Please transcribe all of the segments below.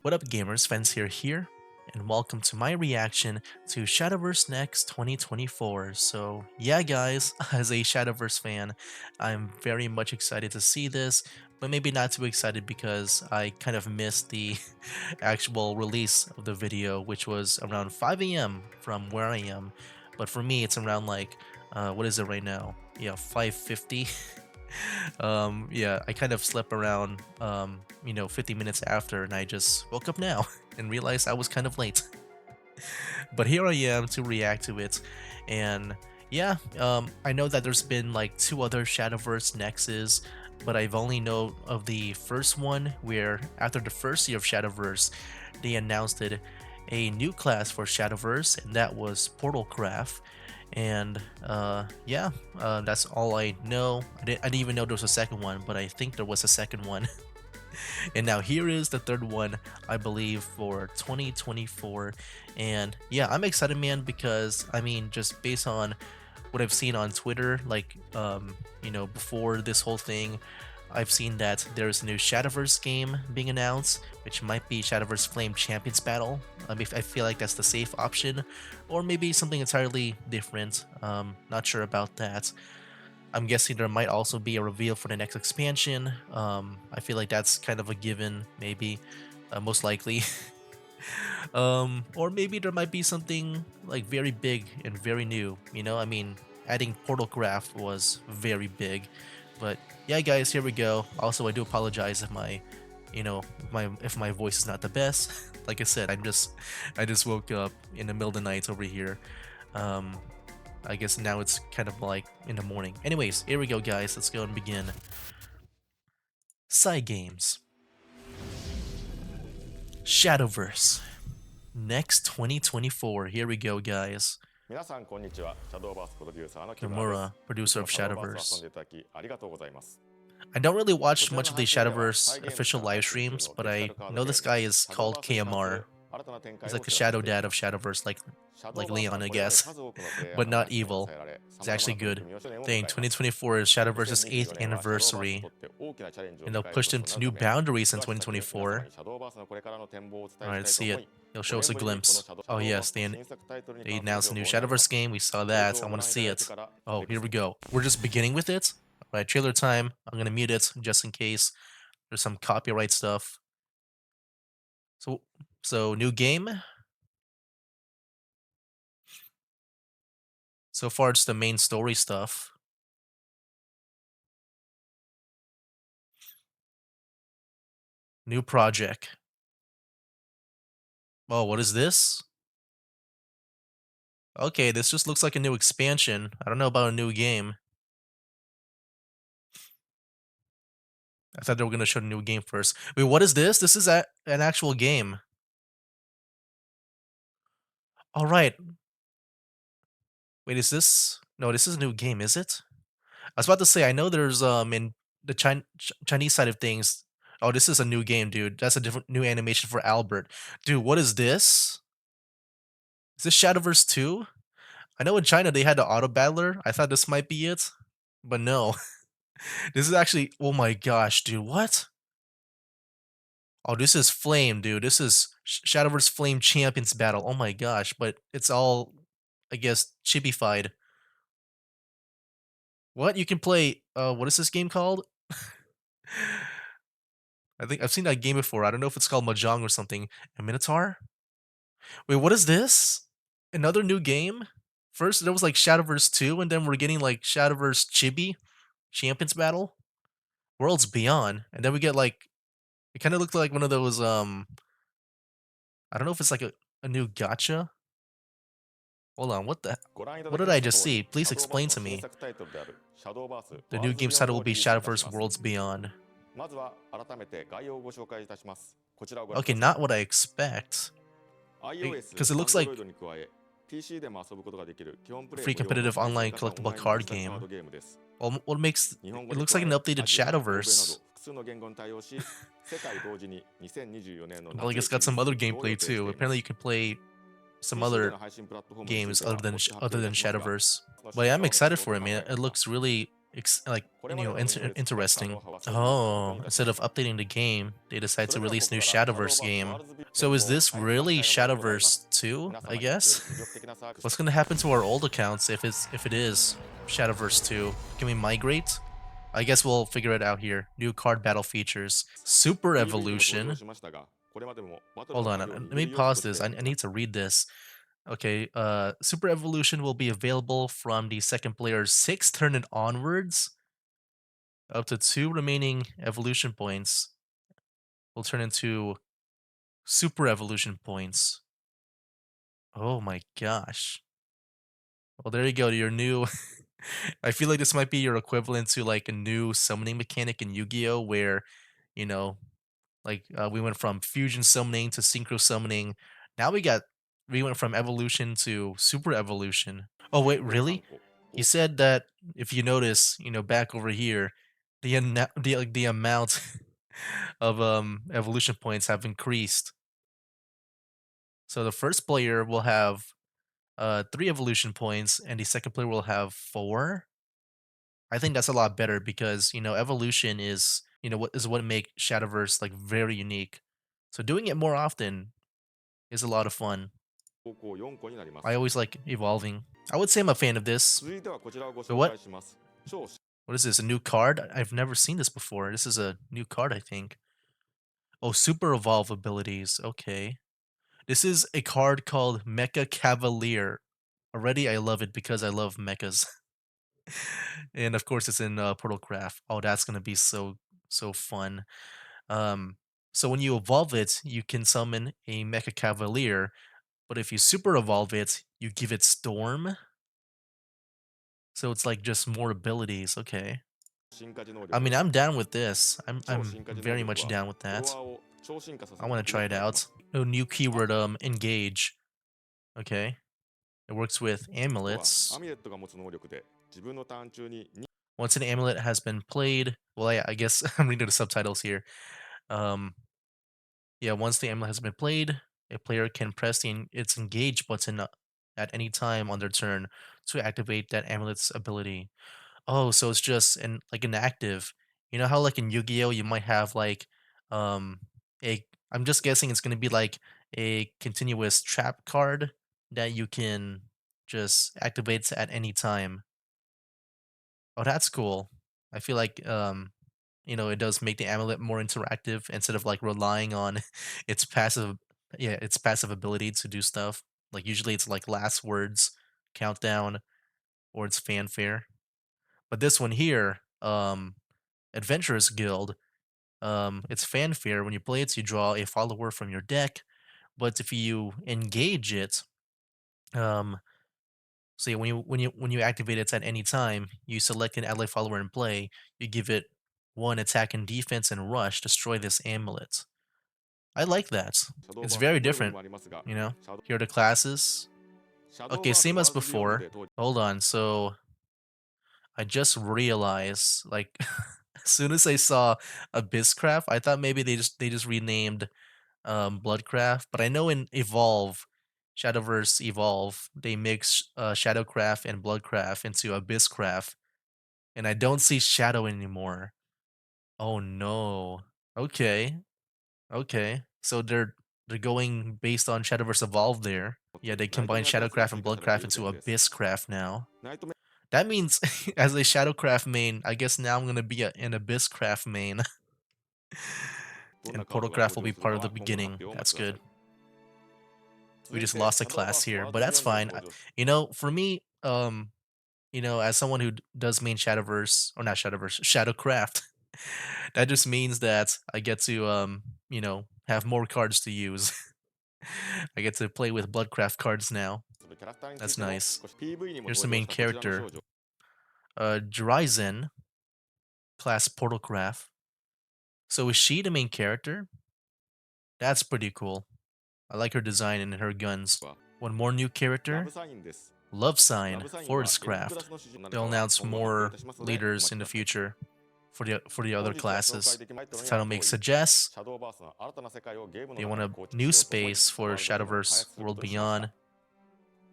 What up gamers, Fence here, and welcome to my reaction to Shadowverse Next 2024. So yeah guys, as a Shadowverse fan, I'm very much excited to see this, but maybe not too excited because I kind of missed the actual release of the video, which was around 5 a.m. from where I am. But for me, it's around like, what is it right now? Yeah, 5:50. Yeah, I kind of slept around 50 minutes after, and I just woke up now and realized I was kind of late. But here I am to react to it. And yeah, I know that there's been like two other Shadowverse Nexus, but I've only know of the first one where after the first year of Shadowverse, they announced a new class for Shadowverse, and that was Portalcraft. And yeah, that's all I know. I didn't even know there was a second one, but I think there was a second one. And now here is the third one, I believe, for 2024. And yeah, I'm excited, man, because I mean, just based on what I've seen on Twitter, like, before this whole thing, I've seen that there's a new Shadowverse game being announced, which might be Shadowverse Flame Champions Battle. I feel like that's the safe option, or maybe something entirely different. Not sure about that. I'm guessing there might also be a reveal for the next expansion. I feel like that's kind of a given, maybe, most likely. Or maybe there might be something like very big and very new. I mean, adding Portal Craft was very big, but yeah, guys, here we go. Also, I do apologize if my voice is not the best. Like I said, I just woke up in the middle of the night over here. Um, I guess now it's kind of like in the morning. Anyways, here we go, guys. Let's go and begin. Side games. Shadowverse. Next 2024. Here we go, guys. 皆さんこんにちは。シャドーバースプロデューサーの木村です。 Kimura, producer of シャドーバース遊ん Shadowverse. でいただきありがとうございます。 I don't really watch こちら much の of the 配信では Shadowverse サイゲーム official から live 配信中 streams, の but デジタ I ルカード know ゲー this ム guy is シャドー called バースに関す KMR. る新たな展開 He's を like the 知らせ shadow ていた dad だ of きます。 Shadowverse, シャドー like バース Leon, は I これまで guess, 数多くのプレイヤー but の not 愛に支 evil. えられ、 It's 様々 actually な取り good. 組みを初年を迎 Dang, えます。 2024 is Shadowverse's 2024 8th 年はシャドーバースに anniversary, とって大きなチャレンジを and they'll 迎える push 年 them とな to る new ため、 boundaries in 一足先に皆様 2024. にシャドーバースのこれからの展望をお伝え Alright, したい let's と see 思 it. い、 They'll 5 show us 年 a ぶりにこの glimpse. シャド Oh ーバー yes, スの新作タイトルに they 関する announced 情 a new 報をなりま Shadowverse す。 game. We saw 映 that. 像 I をご want to 覧いた see だいて it. から Oh, ぜ here ひ we go. We're just beginning with it. Alright, trailer time. I'm gonna mute it just in case there's some copyright stuff. So, so new game. So far, it's the main story stuff. New project. Oh, what is this? Okay, this just looks like a new expansion. I don't know about a new game. I thought they were gonna show the new game first. Wait, what is this? This is an actual game. All right. Wait, is this? No, this is a new game, is it? I was about to say I know there's in the Chinese side of things. Oh, this is a new game, dude. That's a different new animation for Albert. Dude, what is this? Is this Shadowverse 2? I know in China they had the auto battler. I thought this might be it, but no. This is actually, oh my gosh, dude, what? Oh, this is Flame, dude. This is Shadowverse Flame Champions Battle. Oh my gosh, but it's all, I guess, chibified. What? You can play, what is this game called? I think I've seen that game before. I don't know if it's called Mahjong or something. A Minotaur? Wait, what is this? Another new game? First, there was like Shadowverse 2, and then we're getting like Shadowverse Chibi Champions Battle, Worlds Beyond, and then we get like it kind of looked like one of those. I don't know if it's like a new gotcha. Hold on, what the? ご覧いた What だき did ま I した just 通り、 see? Please シャドーバー explain ス to の新 me. 作タイトルであるシャドーバース The ワー new ルズ game's ビヨン title ド will を be リリースいたし Shadowverse ます。 Worlds Beyond. まずは改めて概要をご紹介いたします。こちらをご覧く Okay, ださい。 not what I expect. iOS、 Because it looks like Android に加え、PC でも遊ぶことができる基本プレイ free 無料の competitive 対 online 戦型 collectible オンラインデ card ジタルカー game. ドゲームです。 Well, what makes 日本語 it に looks 加 like え、 an updated アジア、欧米など Shadowverse. 複数の言語に対応し、世界同時に2024年の Well, I 夏 guess へ got リ some リー other スを予 gameplay 定して too. いま Apparently, you す。can play some PC で other の配信プラットフォームについ games ては後 other ほど発表い than たしますが、 Shadowverse. その But yeah, 進 I'm 化を後 excited ほ for ど it, 考 man. えま It した。 looks really like interesting. 商品をお求め Oh, いたしま instead す。of updating the game, they decide そ to れでは release ここ new から Shadowverse Shadowverse game. Worlds So is を this 開始させ really たいので行いま Shadowverse す。2? 皆 I 様による guess. 魅力的なサービス What's gonna happen to our old accounts if it is Shadowverse 2? Can we migrate? I guess we'll figure it out here. New card battle features. Super PV にも登場 Evolution. しましたが、これまでもバトル Hold の on, 内容 let に me より要素 pause とし this. て I need to read this. Okay, Super Evolution will be available from the second player's sixth turn and onwards. Up to 2 remaining evolution points will turn into Super Evolution points. Oh my gosh. Well, there you go. Your new. I feel like this might be your equivalent to like a new summoning mechanic in Yu-Gi-Oh, where you know, we went from fusion summoning to synchro summoning. Now we went from evolution to super evolution. Oh wait, 1.3 really? 個 You said that if you notice, back over here, the amount of evolution points have increased. So the first player will have 3 evolution points, and the second player will have 4. I think that's a lot better because evolution is what make Shadowverse like very unique. So doing it more often is a lot of fun. 高校4個になりま I す。always like evolving. I would say I'm a fan of this. 続いてはこちらをご But 紹 what? 介します。超 What is this? A new card? I've never seen this before. This is a new card, I think. Oh, super evolve abilities. Okay. This is a card called Mecha Cavalier. Already I love it because I love mechas. And of course it's in Portal Craft. Oh, that's gonna be so fun. Um, so when you evolve it, you can summon a Mecha Cavalier, but if you super evolve it, you give it Storm. So it's like just more abilities. Okay. 進化時能 I 力 mean, です。I'm down with this. I'm 超 I'm 進化時能 very 力 much は down with フォロ that. ワーを超進化させ I る want to 特 try 別 it となりま out. す。Oh, new keyword engage. Okay. It works with とはア amulets. ミュレットが持つ能力で自分のターン中に Once an amulet has been played, well, I guess I'm reading the subtitles here. Um, yeah, once the amulet has been played, a player can press its engage button at any time on their turn to activate that amulet's ability. Oh, so it's just an active. You know how like in Yu-Gi-Oh you might have like um a I'm just guessing it's gonna be like a continuous trap card that you can just activate at any time. Oh, that's cool. I feel like it does make the amulet more interactive instead of like relying on its passive its passive ability to do stuff. Like usually it's like last words, countdown, or it's fanfare. But this one here, Adventurers Guild, it's fanfare. When you play it, you draw a follower from your deck. But if you engage it, um, so yeah, when you activate it at any time, you select an ally follower in play. You give it one attack and defense and rush. Destroy this amulet. I like that. シャドー It's バース very ウェブに different. もありますが、You know. シャド Here are the classes. シャドー Okay, バース same ワー as ルズビヨンド before. で登 Hold on. So I just realized, like, as soon as I saw Abysscraft, I thought maybe they just renamed Bloodcraft, but I know in Evolve, Shadowverse Evolve, they mix Shadowcraft and Bloodcraft into Abysscraft, and I don't see Shadow anymore. Oh no. Okay. Okay. So they're going based on Shadowverse Evolve there. 持 Yeah, つ they ナイト combine メアクラスが Shadowcraft and 追加されてい Bloodcraft る into 点です。Abysscraft now. ナイトメ That means as a Shadowcraft main, I guess now I'm gonna be an Abysscraft main, どんな and カードが Portalcraft 登 will 場 be する part か of the は今後の beginning. 発表をお待 That's ちくださ good. い。We 続い just て lost シ a ャドーバー class スワ here, ール but ズビ that's ヨンドで fine. 登場し For me, as someone who does main Shadowverse or not Shadowverse, Shadowcraft, that just means that I get to have more cards to use. I get to play with Bloodcraft cards now. するキャラクターについ That's ても nice. 少し PV にも Here's the 登場 main したこちらの character, 少女 Dryzen, class Portalcraft. So is she the main character? That's pretty cool. I like her design and her guns. は One more new ラブ character, サインです。 Love ラ Sign, ブサインは F クラ Forestcraft. スの主人なの They'll かは announce 今後発表い more たしますのでお leaders 待ち in く the ださい。future for the 本 other 日は紹介 classes. できないと The のにあ title る通 makes り、suggests シャドーバースの新たな世界をゲームの they 中 want で a 構築 new しようと思い、space ワ for ールドビジョンを開 Shadowverse 発するこ World とにしました。Beyond.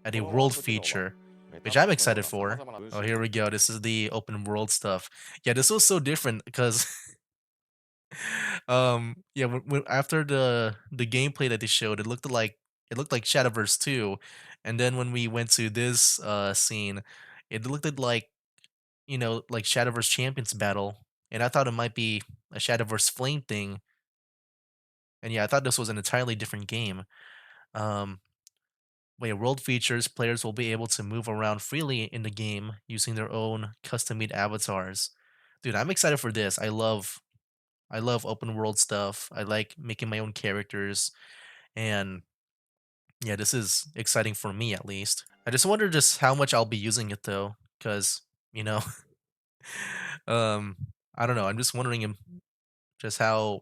At a このワール world ドビジョンは feature. which I'm excited for. Oh, here we go. This is the open world stuff. Yeah, this was so different because yeah, after the gameplay that they showed, it looked like Shadowverse 2, and then when we went to this scene, it looked like like Shadowverse Champions battle, and I thought it might be a Shadowverse Flame thing, and yeah, I thought this was an entirely different game. Um, Wait, world features players will be able to move around freely in the game using their own custom-made avatars. Dude, I'm excited for this. I love open world stuff. I like making my own characters, and yeah, this is exciting for me at least. I just wonder just how much I'll be using it though, because you know, um, I don't know. I'm just wondering just how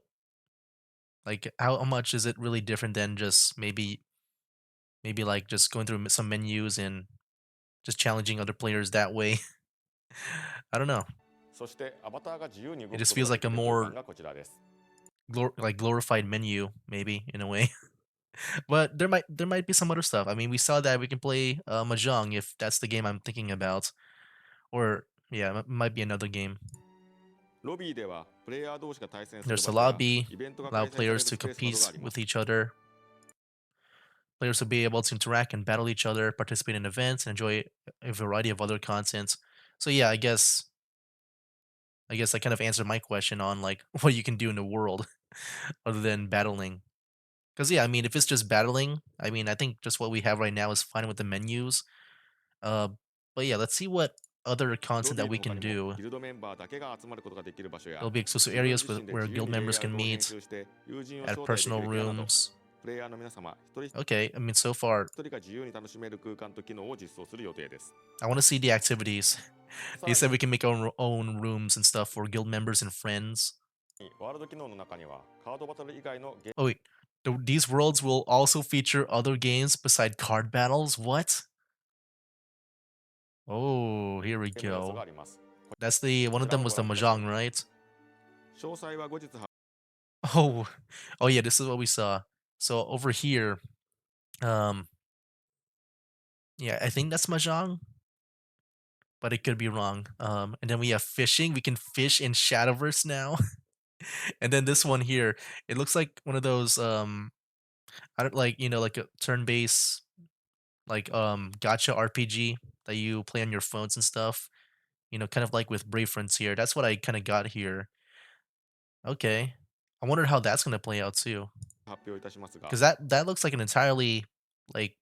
much is it really different than just maybe like just going through some menus and just challenging other players that way. I don't know. そしてアバターが自由に It 動く just ことが feels で like き a る空 more 間がこちらです。like glorified menu, maybe in a way. But there might be some other stuff. I mean, we saw that we can play mahjong if that's the game I'm thinking about, or yeah, might be another game. ロビーではプレイヤー同士が対戦する There's a 場所や lobby, イベントが allow 開催さ players れる to スペースなどが compete ありま with す。each other. Players will be able to interact and battle each other, participate in events, and enjoy a variety of other content. So yeah, I guess I kind of answered my question on like what you can do in the world other than battling. Because yeah, I mean, if it's just battling, I mean, I think just what we have right now is fine with the menus. Uh, but yeah, let's see what other ロ content ビ that ーの we 他 can にも do. ギルドメンバーだけが集まることができる場所や There'll be exclusive 自分 areas 自身で where 自由 guild にレイ members ヤー can ドを編 meet, 集して友人を add 招待でき personal る部屋など rooms. プレイヤーの皆様一人 Okay, I mean, so far, 一人が自由に楽しめる空間と機能を実装する予定です。 I want to see the activities. さ They ら said に we can make our own rooms and stuff for guild members and friends. ワールド機能の中にはカードバトル以外のゲ Oh wait, these worlds will also feature other games beside card battles. What? Oh, here we ーム要素が go. あります。That'sこ one ち of ら them を was ご the 覧ください。mahjong, right? 詳細は後日発 Oh, oh yeah, this is what we saw. So over here, um, yeah, I think that's mahjong, but it could be wrong. And then we have fishing. We can fish in Shadowverse now. And then this one here, it looks like one of those I don't like, like a turn-based like gotcha RPG that you play on your phones and stuff. Kind of like with Brave Frontier. That's what I kind of got here. Okay. I wonder how that's gonna play out too. 表いたしますが Because that looks like an entirely like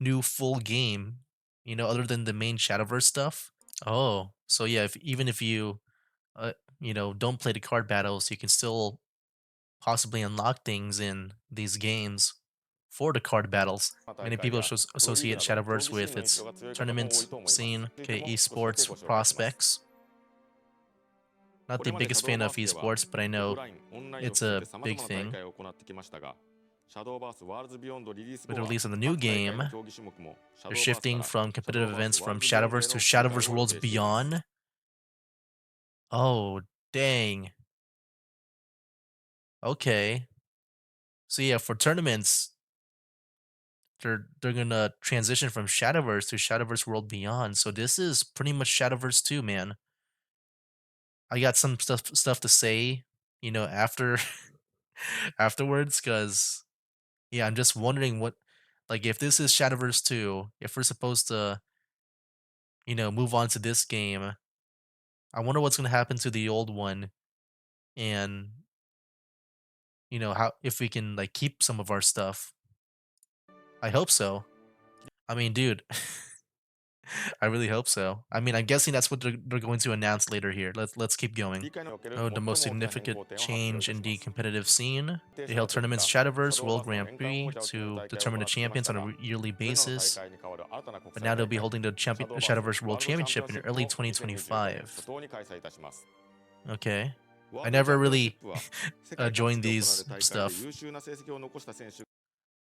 new full game, other than the main Shadowverse stuff. Oh, so yeah, if even if you don't play the card battles, you can still possibly unlock things in these games for the card battles. 大 Many 会 people やプロリーグ associate など競 Shadowverse 技シーン with の印象 its が強い方も多 tournament いと思います。 scene, ついて okay, も少しだけ esports ご紹介します。 prospects. こ Not れ the までシャ biggest ドー fan バー of スでは esports, but I オフ know ライン、オンラインを it's 含め a て様 big 々な大 thing. 会を行ってきましたが、シャドーバースワールズビヨンドリリース With 後 the は release of the new 各大会の game, 競技種目もシャ they're ドーバースか shifting ら from シャドー competitive バース events ワール from ズビヨンドへ Shadowverse の to 切り替え Shadowverse を予 Worlds 定しています。 Beyond. Oh, dang. Okay. So yeah, for tournaments, they're gonna transition from Shadowverse to Shadowverse World Beyond. So this is pretty much Shadowverse 2, man. I got some stuff to say, after afterwards, because yeah, I'm just wondering what like if this is Shadowverse 2, if we're supposed to, move on to this game, I wonder what's gonna happen to the old one and how if we can like keep some of our stuff. I hope so. I mean, dude, I really hope so. I mean, I'm guessing that's what they're going to announce later here. Let's keep 切 going. り替えにおける Oh, 最 the も most 大きな変 significant 更点を発表い change た in しま the す。 competitive scene. 定 They され held てきた tournaments シャドー Shadowverse バー World スの Grand 年間 Prix 王者を決める to 大会は行 determine the ってきまし champions た on a が、yearly これらの大 basis. 会に代わる新たな国 But 際 now they'll 大 be 会、holding the シャドーバース Shadowverse ワー World ルドチャンピオン Championship シ in ップ early を2025年 2025. 初頭に開催いたします。 Okay. ワー I ルドチャ never ンピオンシッ really プは世界各地 joined で行われる these 大会で stuff. 優秀な成績を残した選手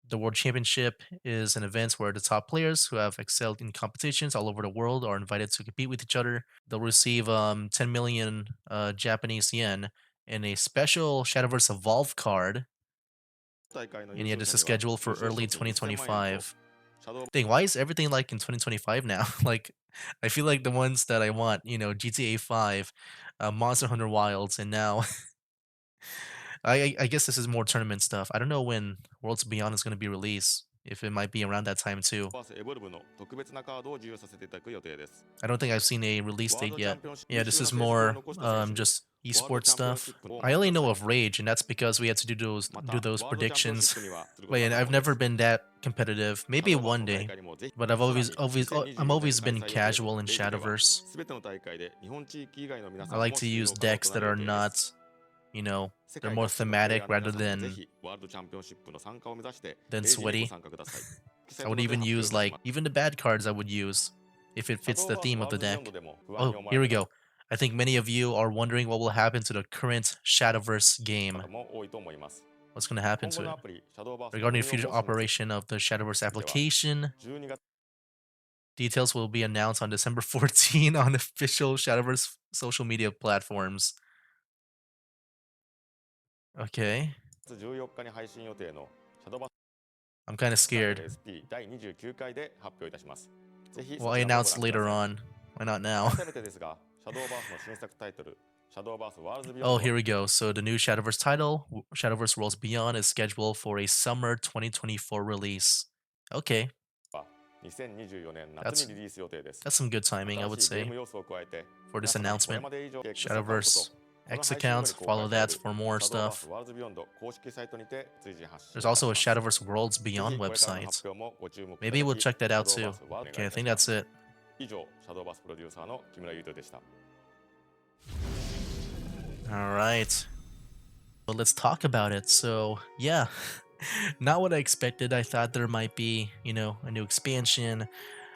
The World Championship is an event where the top players who have excelled in competitions all over the world are invited to compete with each other. They'll receive 10 million Japanese yen in a special Shadowverse Evolve card, 大会の優 and yet 勝 this 者 is には scheduled 優 for 勝賞 early 金1000万円と 2025. Dang, why is everything like in 2025 now? Like, I feel like the ones that I want, GTA 5, Monster Hunter Wilds, and now I guess this is more tournament stuff. I don't know when Worlds Beyond is going to be released. If it might be around that time too. バースエボルブの特別なカードを授与させていただく予定です。I don't think I've seen a release ワール date ドチャ yet. ンピオンシップ Yeah, 優 this 秀な is 成績を more 残した選手に just ワールド esports チャンピオンシ stuff. ップをお I 持ち only くだ know さい。of Rage, and that's because we had toま do た、those ワールドチャンピオンシッ predictions. プにはするこ But と yeah, が可 I've 能で never す。been that competitive. シャ Maybe ドーバース one の大 day. 会にもぜひ、 But さらに I'm 2024 always 年開 been 催予定 casual の in レイズでは、Shadowverse. すべての大会で日本地域以外の皆 I 様 like も to 出場 use 可能 decks とな that る予 are 定です。not, you know, 世 they're 界 more 各地のプレイ thematic ヤーの皆 rather 様もぜ than ひワールドチャンピオンシップの参加を目指して、 than レイジにご sweaty. 参加ください。記 I 載 would ので even 発表い use たし like ます。even the bad cards I would use if it シャ fits ドー the バース theme ワ of ール the ドビヨン deck. ドでも不安に Oh, 思わ here れ we る go. I think many of you are wondering what will happen to the current Shadowverse game. 方も多いと思います。 What's going to happen 今後 to の it? アプリ、シャドーバースの Regarding 運 the 用 future 方針につい operation of the Shadowverse ては、application, 12月 details will be announced on December 14 on official Shadowverse social media platforms. Okay. 14日に配信予定のシャドーバー I'm kind of スチャンネ scared. ル SP 第29回で発表いたします。ぜひ Well, そ I ちらもご announced 覧くだ later さい。 on. Why not now? 改めてですが、シャドーバースの新作タイトル、シャドーバースワールズビヨン Oh, ドは here we go. So the new Shadowverse title, Shadowverse Worlds Beyond, is scheduled for a summer 2024 release. Okay, 2024年夏に that's リリース予定です。 that's some good timing, I 新 would しいゲー say, ム要素を加えて、 for 皆 this 様にこれ announcement. まで以上 X アカウントと Shadowverse この X 配信後 account, に公 follow 開され that る for more シャドーバース stuff. ワールズビヨンド公式サイトにて随時発信い There's たし also a ます。 Shadowverse Worlds ぜ Beyond ひこれからの発 website. 表もご注目いた Maybe だ we'll き、 check that シャ out ドーバー too. スワールドお Okay, 願い I いた think しま that's す。 it. 以上、シャドーバースプロデューサーの木村優斗でした。 All right. Well, let's talk about it. So, yeah, not what I expected. I thought there might be, a new expansion,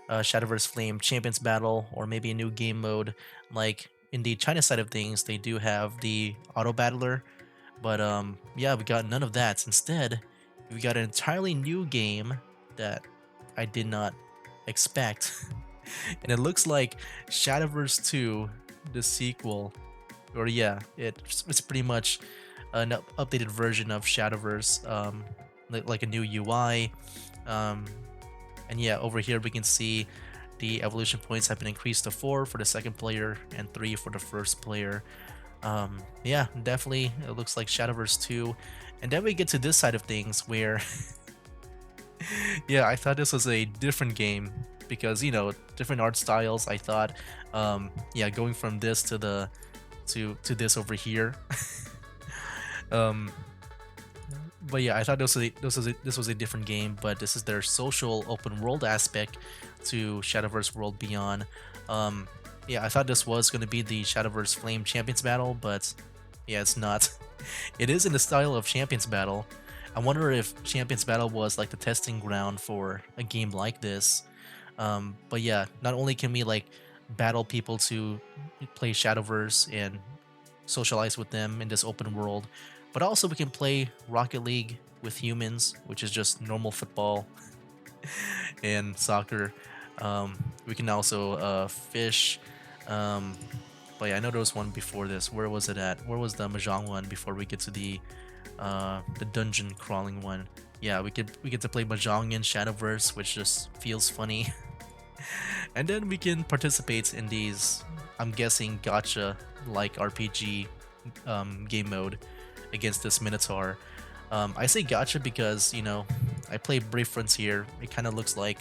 Shadowverse Flame Champions Battle, or maybe a new game mode. Like in the China side of things, they do have the Auto Battler, but yeah, we got none of that. Instead, we got an entirely new game that I did not expect, and it looks like Shadowverse 2, the sequel, or yeah, it's pretty much an updated version of Shadowverse, like a new UI. Um, and yeah, over here we can see the evolution points have been increased to 4 for the second player and 3 for the first player. Yeah, definitely it looks like Shadowverse 2. And then we get to this side of things where, yeah, I thought this was a different game because different art styles. I thought, yeah, going from this to to this over here. um, but yeah, I thought this was a different game, but this is their social open world aspect to Shadowverse World Beyond. Yeah, I thought this was going to be the Shadowverse Flame Champions Battle, but yeah, it's not. It is in the style of Champions Battle. I wonder if Champions Battle was like the testing ground for a game like this. But yeah, not only can we like battle people to play Shadowverse and socialize with them in this open world, but also we can play Rocket League with humans, which is just normal football and soccer. We can also fish. Um, but yeah, I know there was one before this. Where was it at? Where was the Mahjong one before we get to the dungeon crawling one? Yeah, we get to play Mahjong in Shadowverse, which just feels funny. And then we can participate in these, I'm guessing, gacha like RPG game mode against this Minotaur. I say gacha because, I play Brave Frontier. It kind of looks like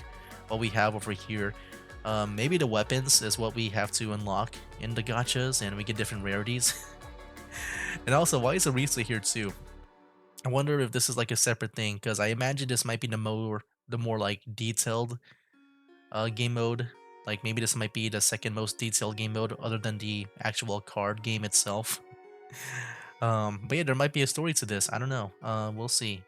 what we have over here. Maybe the weapons is what we have to unlock in the gachas, and we get different rarities. And also, why is Arisa here too? I wonder if this is like a separate thing, because I imagine this might be the more like detailed game mode. Like maybe this might be the second most detailed game mode other than the actual card game itself. But yeah, there might be a story to this. I don't know. We'll see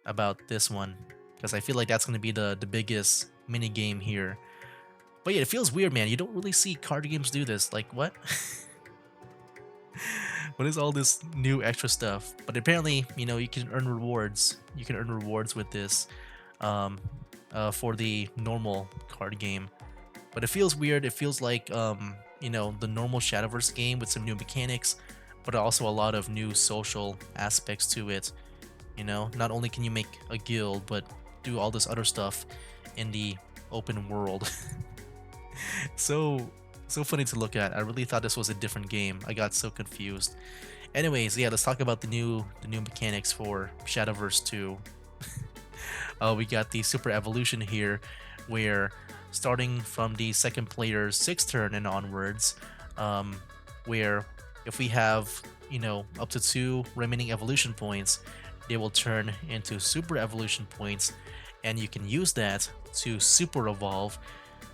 about this one because I feel like that's gonna be the biggest mini game here. But yeah, it feels weird, man. You don't really see card games do this. Like what? What is all this new extra stuff? But apparently, you can earn rewards. You can earn rewards with this, um, for the normal card game. But it feels weird. It feels like the normal Shadowverse game with some new mechanics, but also a lot of new social aspects to it. Not only can you make a guild, but do all this other stuff in the open world. so so funny to look at. I really thought this was a different game. I got so confused. Anyways, yeah, let's talk about the new mechanics for Shadowverse 2. We got the super evolution here, where starting from the second player's sixth turn and onwards, um, where if we have up to two remaining evolution points, they will turn into super evolution points, and you can use that to super evolve.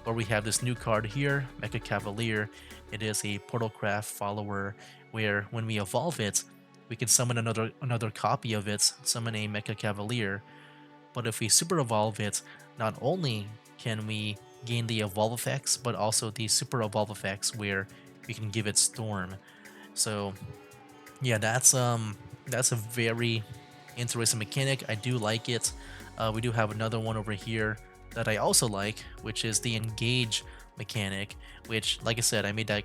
Where we have this new card here, Mecha Cavalier. It is a Portalcraft follower, where when we evolve it, we can summon another copy of it, summon a Mecha Cavalier. But if we super evolve it, not only can we gain the evolve effects, but also the super evolve effects where we can give it storm. So yeah, that's a very interesting mechanic. I do like it. We do have another one over here that I also like, which is the engage mechanic, which, like I said, I made that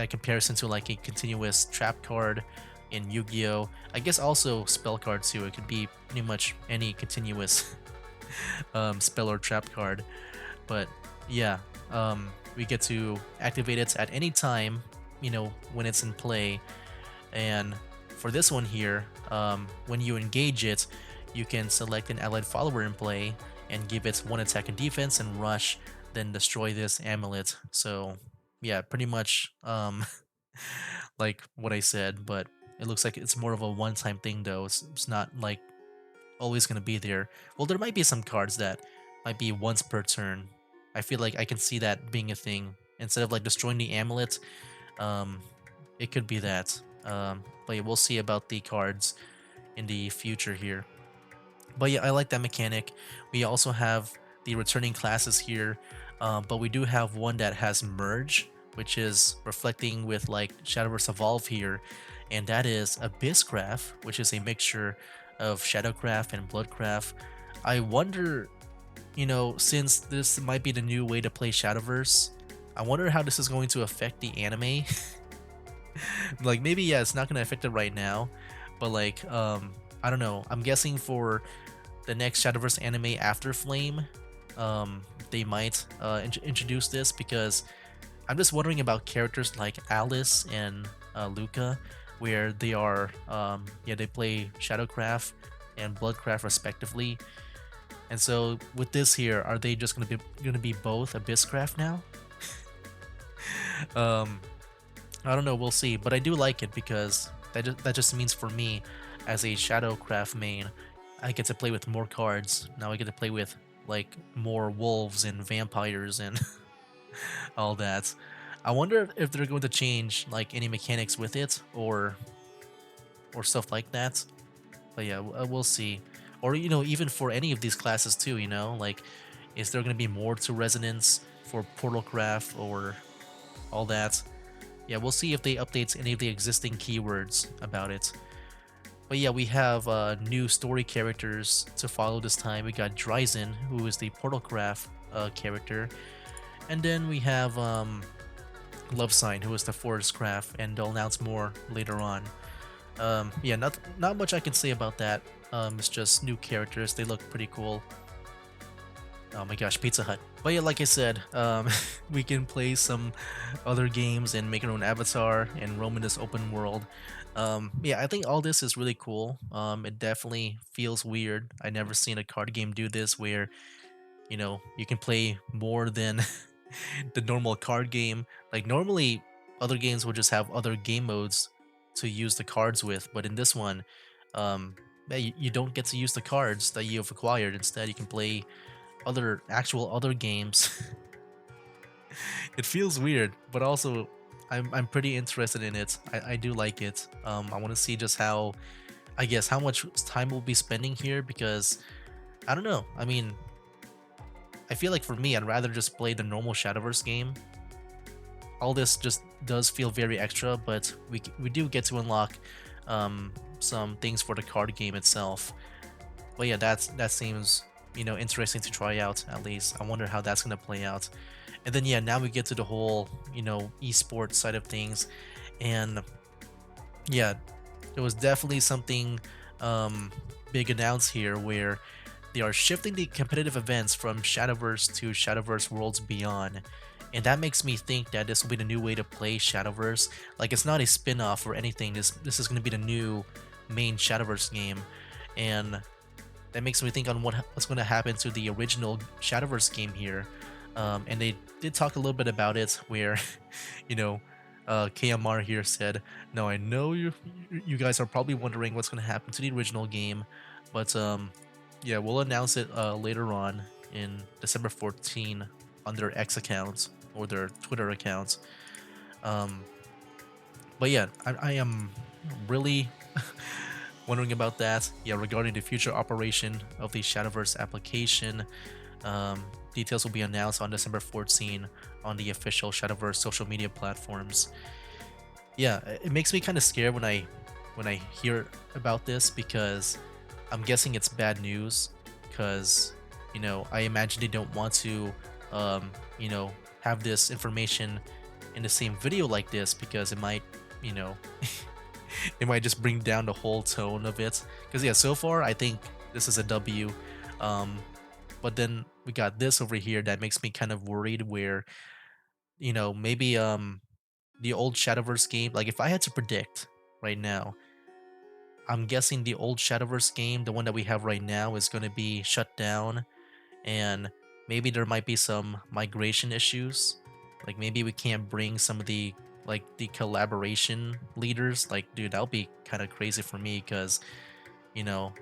comparison to like a continuous trap card in Yu-Gi-Oh! I guess also spell card too. It could be pretty much any continuous spell or trap card. But yeah, we get to activate it at any time, when it's in play. And for this one here, when you engage it, you can select an allied follower in play and give it one attack and defense and rush, then destroy this amulet. So yeah, pretty much like what I said, but it looks like it's more of a one-time thing though. It's not like always going to be there. Well, there might be some cards that might be once per turn. I feel like I can see that being a thing. Instead of like destroying the amulet, um, it could be that. But yeah, we'll see about the cards in the future here. But yeah, I like that mechanic. We also have the returning classes here, but we do have one that has merge, which is reflecting with like Shadowverse Evolve here, and that is Abysscraft, which is a mixture of Shadowcraft and Bloodcraft. I wonder, since this might be the new way to play Shadowverse, I wonder how this is going to affect the anime. Like maybe yeah, it's not going to affect it right now, but like I don't know. I'm guessing for the next Shadowverse anime after Flame, they might introduce this, because I'm just wondering about characters like Alice and Luca, where they are, yeah, they play Shadowcraft and Bloodcraft respectively. And so with this here, are they just gonna be both Abysscraft now? um, I don't know. We'll see. But I do like it because that just means for me, as a Shadowcraft main, I get to play with more cards. Now I get to play with like more wolves and vampires and all that. I wonder if they're going to change like any mechanics with it or stuff like that. But yeah, we'll see. Or even for any of these classes too. Like, is there going to be more to Resonance for Portalcraft or all that? Yeah, we'll see if they update any of the existing keywords about it. But yeah, we have new story characters to follow this time. We got Dryzen, who is the Portalcraft character, and then we have Love Sign, who is the Forest Craft, and they'll announce more later on. Yeah, not much I can say about that. It's just new characters. They look pretty cool. Oh my gosh, Pizza Hut. But yeah, like I said, we can play some other games and make our own avatar and roam in this open world. Yeah, I think all this is really cool. It definitely feels weird. I never seen a card game do this where, you can play more than the normal card game. Like normally other games would just have other game modes to use the cards with, but in this one, yeah, you don't get to use the cards that you've acquired. Instead, you can play other games. It feels weird, but also I'm pretty interested in it. I do like it. I want to see just how much time we'll be spending here, because I don't know. I mean, I feel like for me, I'd rather just play the normal Shadowverse game. All this just does feel very extra, but we do get to unlock some things for the card game itself. But yeah, that seems interesting to try out at least. I wonder how that's gonna play out. And then yeah, now we get to the whole esports side of things, and yeah, there was definitely something big announced here where they are shifting the competitive events from Shadowverse to Shadowverse Worlds Beyond. And that makes me think that this will be the new way to play Shadowverse. Like it's not a spin-off or anything. This is going to be the new main Shadowverse game. And that makes me think on what's going to happen to the original Shadowverse game here. And they did talk a little bit about it, where, you know, KMR here said, "No, I know you guys are probably wondering what's going to happen to the original game, but yeah, we'll announce it later on in December 14 on their X account or their Twitter accounts." Um, but yeah, I am really wondering about that. Yeah, regarding the future operation of the Shadowverse application, details will be announced on December 14 on the official Shadowverse social media platforms. Yeah, it makes me kind of scared when I hear about this, because I'm guessing it's bad news. Because I imagine they don't want to um, you know have this information in the same video like this, because it might you know it might just bring down the whole tone of it. Because yeah, so far I think this is a W. Um, but then we got this over here that makes me kind of worried, where maybe the old Shadowverse game, like if I had to predict right now, I'm guessing the old Shadowverse game, the one that we have right now, is going to be shut down, and maybe there might be some migration issues. Like maybe we can't bring some of the collaboration leaders. Like, dude, that would be kind of crazy for me, because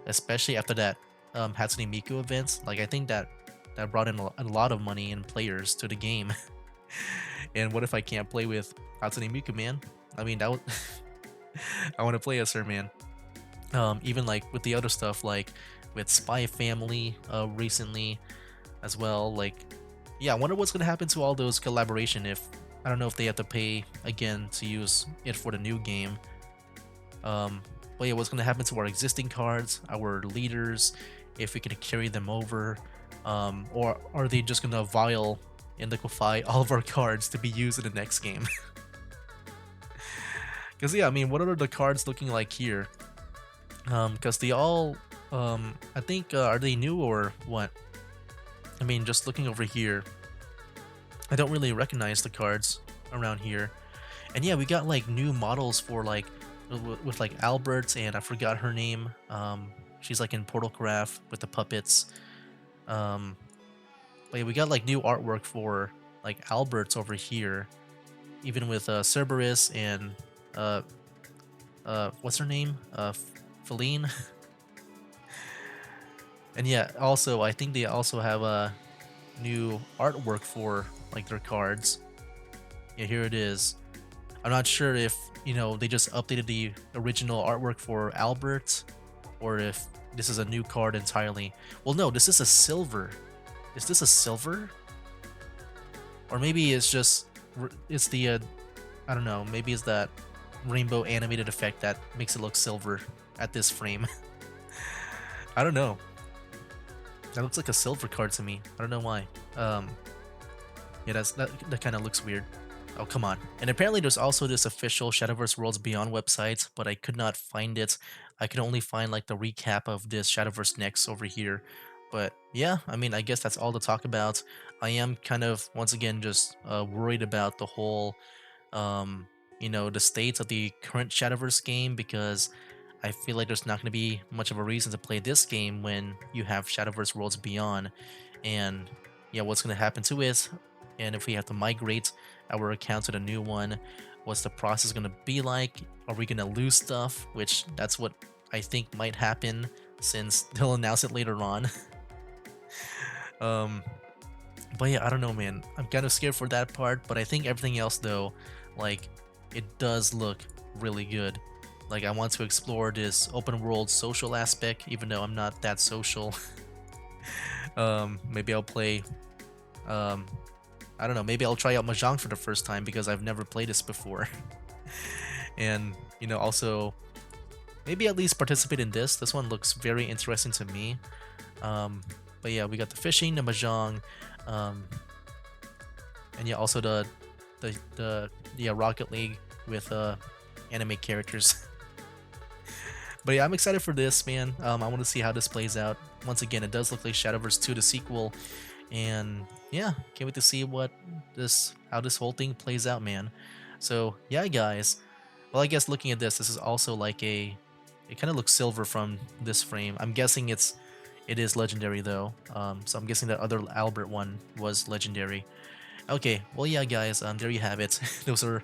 especially after that Hatsune Miku event, like I think that brought in a lot of money and players to the game. And what if I can't play with Hatsune Miku, man? I mean, that would I want to play as her, man. Even like with the other stuff, like with Spy Family recently as well. Like, yeah, I wonder what's gonna happen to all those collaboration, if I don't know if they have to pay again to use it for the new game. But yeah, what's gonna happen to our existing cards, our leaders, if we can carry them over, or are they just gonna vial and liquefy all of our cards to be used in the next game? Because yeah, I mean, what are the cards looking like here? Because they all, I think, are they new or what? I mean, just looking over here, I don't really recognize the cards around here. And yeah, we got like new models for like with like Albert, and I forgot her name. She's like in Portal Craft with the puppets. Um, but yeah, we got like new artwork for like Alberts over here, even with Cerberus and uh what's her name? Feline. And yeah, also I think they also have a new artwork for like their cards. Yeah, here it is. I'm not sure if they just updated the original artwork for Albert, or if this is a new card entirely. Well, no, this is a silver. Is this a silver? Or maybe it's just it's the I don't know. Maybe it's that rainbow animated effect that makes it look silver at this frame. I don't know. That looks like a silver card to me. I don't know why. Um, yeah, that kind of looks weird. Oh, come on. And apparently there's also this official Shadowverse Worlds Beyond website, but I could not find it. I could only find like the recap of this Shadowverse Next over here. But yeah, I mean, I guess that's all to talk about. I am kind of, once again, just worried about the whole, um, the state of the current Shadowverse game, because I feel like there's not going to be much of a reason to play this game when you have Shadowverse Worlds Beyond. And yeah, what's going to happen to it? And if we have to migrate our account to the new one, what's the process going to be like? Are we going to lose stuff? Which that's what I think might happen, since they'll announce it later on. um, but yeah, I don't know, man. I'm kind of scared for that part, but I think everything else, though, like, it does look really good. Like, I want to explore this open world social aspect, even though I'm not that social. Maybe I'll play, um, I don't know, maybe I'll try out Mahjong for the first time, because I've never played this before. And, also, maybe at least participate in this. This one looks very interesting to me. Um, but yeah, we got the fishing, the Mahjong, um, and yeah, also the Rocket League with anime characters. But yeah, I'm excited for this, man. I want to see how this plays out. Once again, it does look like Shadowverse 2, the sequel, and yeah, can't wait to see what this how this whole thing plays out, man. So yeah, guys. Well, I guess looking at this is also like a it kind of looks silver from this frame. I'm guessing it is legendary though. So I'm guessing that other Albert one was legendary. Okay, well yeah, guys, there you have it. Those are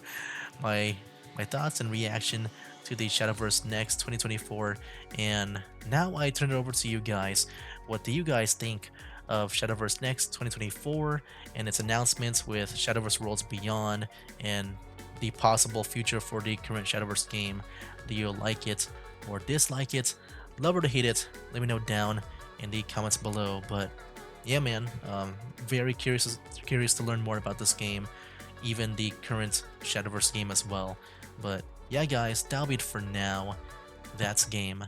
my my thoughts and reaction to the Shadowverse Next 2024. And now I turn it over to you guys. What do you guys think of Shadowverse Next 2024 and its announcements with Shadowverse Worlds Beyond and the possible future for the current Shadowverse game? Do you like it or dislike it? Love or to hate it? Let me know down in the comments below. But yeah, man, very curious to learn more about this game, even the current Shadowverse game as well. But yeah, guys, that'll be it for now. That's game.